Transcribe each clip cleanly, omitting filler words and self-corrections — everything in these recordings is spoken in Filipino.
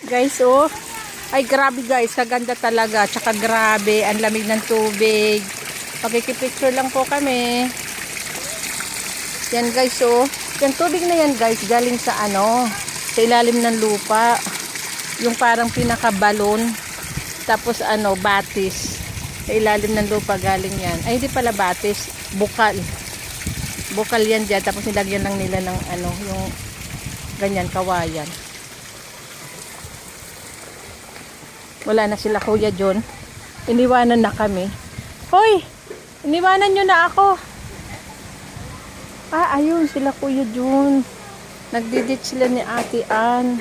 Guys, oh. Ay, grabe guys. Kaganda talaga. Tsaka grabe. Ang lamig ng tubig. Pagkikipicture lang po kami. Yan guys, oh. Yung tubig na yan guys, galing sa ano, sa ilalim ng lupa. Yung parang pinakabalon. Tapos ano, batis. Sa ilalim ng lupa galing yan. Ay, hindi pala batis. Bukal. Bukal yan dyan. Tapos nilagyan lang nila ng ano, yung ganyan, kawayan. Wala na sila Kuya John. Iniwanan na kami. Hoy! Iniwanan nyo na ako. Ah, ayun sila Kuya John. Nagdidit sila ni Ate Ann.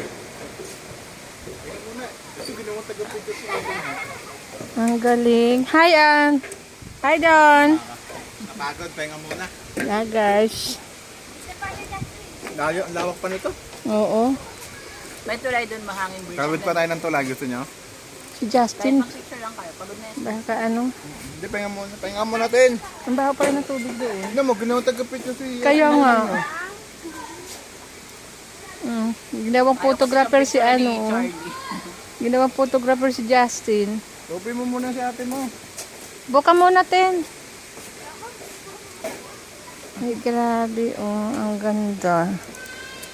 Ang galing. Hi, Ann. Hi, Don. Napagod, pahinga muna. Yeah, guys. Lawak pa nito. Oo. May tulay doon, mahangin bridge. Kawit pa tayo ng tulay, gusto nyo? Si Justin. Picture lang kayo, pagod na yan. Baka ano. Hindi, pahinga muna. Pahinga muna natin. Ang baho pa rin ng tubig doon. Hindi mo, ginawang tagapit nyo siya. Kaya nga. Ginawang photographer si ano. Ginawang photographer si Justin. Tupi mo muna si ate mo. Buka muna natin. Ay, grabe. Oh, ang ganda.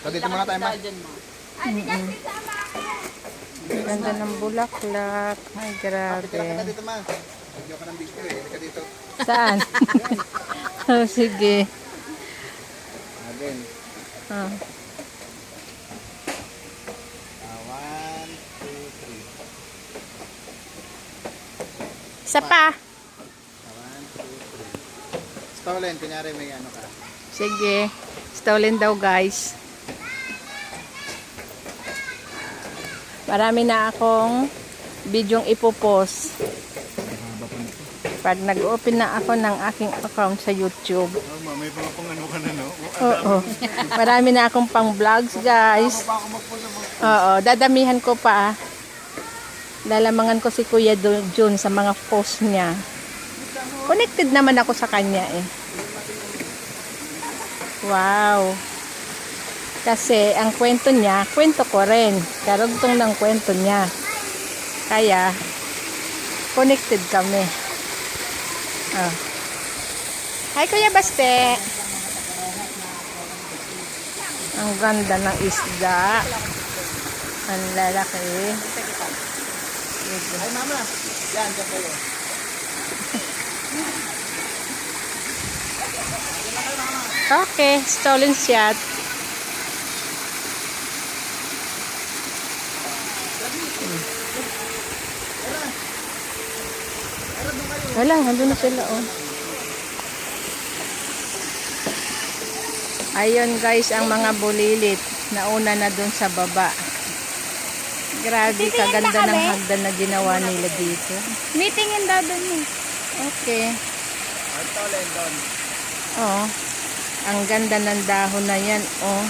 So, dito muna tayo, ma. Ang ganda ng bulaklak. Ay, grabe. Tira ka dito, ma. Medyo ka ng video eh. Hindi ka dito. Saan? Oh, sige. Again. Ah. 1, 2, 3. Isa pa. 1, 2, 3. Stolen, kunyari may ano ka. Sige. Stolen daw, guys. Marami na akong bidyong ipopost. Pag nag-open na ako ng aking account sa YouTube. Oh, may mga pang ano ka na, no? Oo. Marami na akong pang vlogs, guys. Oo. Dadamihan ko pa. Lalamangan ko si Kuya Jun sa mga post niya. Connected naman ako sa kanya eh. Wow. Kasi ang kwento niya, kwento ko rin. Karugtong ng kwento niya. Kaya, connected kami. Oh. Hi Kuya Baste. Ang ganda ng isda. Ang lalaki. Ay, mama. Yan, dyan kayo. Okay, stolen shot. Wala, nandun na sila, oh. Ayun, guys, ang mga bulilit. Nauna na dun sa baba. Grabe, kaganda ng hagdan na ginawa nila dito. Meetingin daw doon eh. Okay. Stolen doon. Oh. Ang ganda ng dahon na yan, oh.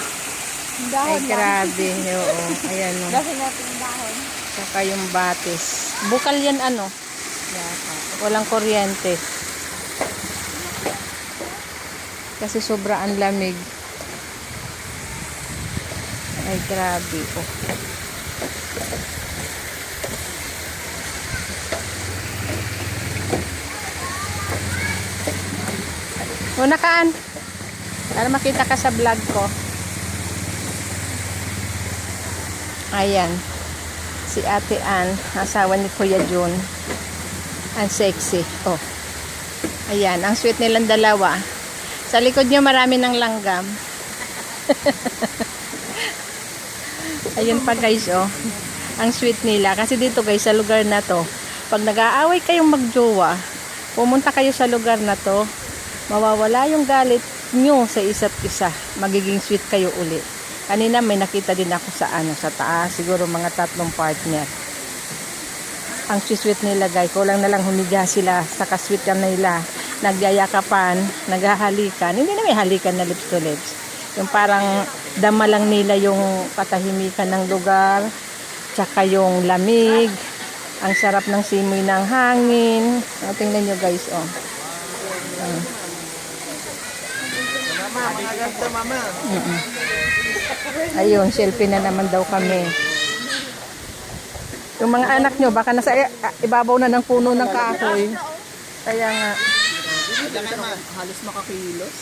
Ay, grabe. Oo, ayan, oh. Dahil natin yung dahon. Saka yung batis. Bukal yan, ano? Walang kuryente. Kasi sobra ang lamig. Ay, grabe, oh. Una kaan. Para makita ka sa vlog ko. Ayan. Si Ate Ann, asawa ni Kuya Jun. Ang sexy. Oh. Ayan, ang sweet nilang dalawa. Sa likod nyo marami ng langgam. Ayun pa guys, oh. Ang sweet nila. Kasi dito guys, sa lugar na to, pag nag-aaway kayong magjowa, pumunta kayo sa lugar na to, mawawala yung galit nyo sa isa't isa. Magiging sweet kayo uli. Kanina may nakita din ako sa ano, sa taas. Siguro mga 3 partner. Ang sweet nila guys. Kulang na lang humiga sila sa kasweet nila. Nagyayakapan, naghahalikan. Hindi na may halikan na lips to lips. Yung parang dama lang nila yung katahimikan ng lugar. Tsaka yung lamig. Ang sarap ng simoy ng hangin. Tingnan nyo guys, oh. Mama, mga ganito, mama. Ayun, selfie na naman daw kami. Yung mga anak nyo, baka nasa ibabaw na ng puno ng kahoy. Kaya nga. Halos makakilos.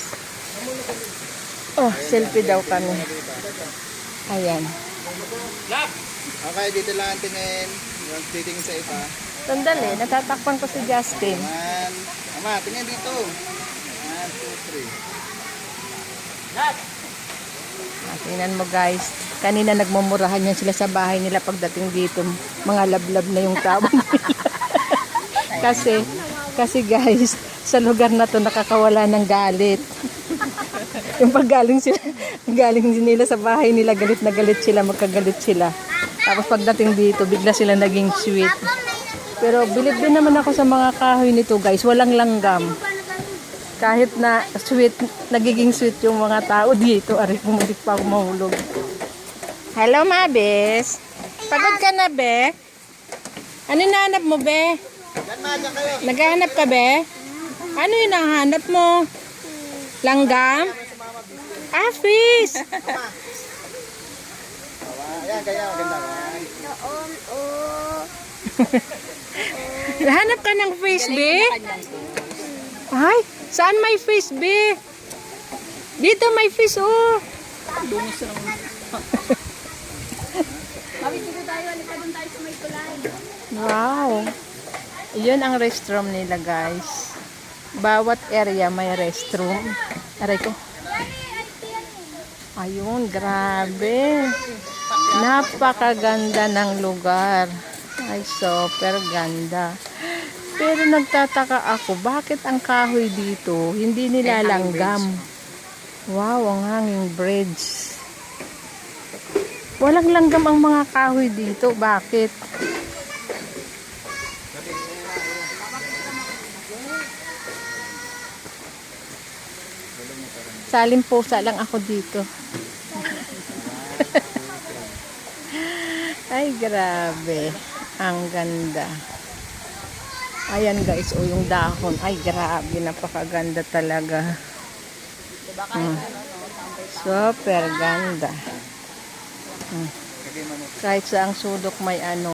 Oh, selfie daw kami. Ayan. Okay, dito lang ang tingin. Yung titingin sa iba. Sandali, natatakpan ko si Justin. One. Ama, tingin dito. 1, 2, 3. Tingnan mo guys. Kanina nagmumurahan yan sila sa bahay nila pagdating dito. Mga lablab na yung tao nila. kasi guys, sa lugar na to nakakawala ng galit. Yung paggaling nila sa bahay nila, galit na galit sila, magkagalit sila. Tapos pagdating dito, bigla sila naging sweet. Pero bilib din naman ako sa mga kahoy nito guys, walang langgam. Kahit na sweet, nagiging sweet yung mga tao dito. Aray, pumuntik pa ako mahulog. Hello, Mabes. Pagod ka na, be? Ano hinahanap mo, be? Naghahanap ka, be? Ano yung nahanap mo? Langgam? Ah, fish! Ayan, kaya maganda. Nahanap ka ng fish, be? Ay, saan may fish, be? Dito may fish, oh. Lumis na naman. Mami, dito tayo. Halika doon tayo sa may tulay. Wow. Yun ang restroom nila, guys. Bawat area may restroom. Aray ko. Ayun, grabe. Napakaganda ng lugar. Ay, super ganda. Pero nagtataka ako, bakit ang kahoy dito hindi nilalanggam? Wow, ang hanging bridge. Walang langgam ang mga kahoy dito. Bakit? Salimpusa lang ako dito. Ay, grabe. Ang ganda. Ayan guys, o yung dahon. Ay, grabe. Napakaganda talaga. Super ganda. Kahit sa ang sulok may ano.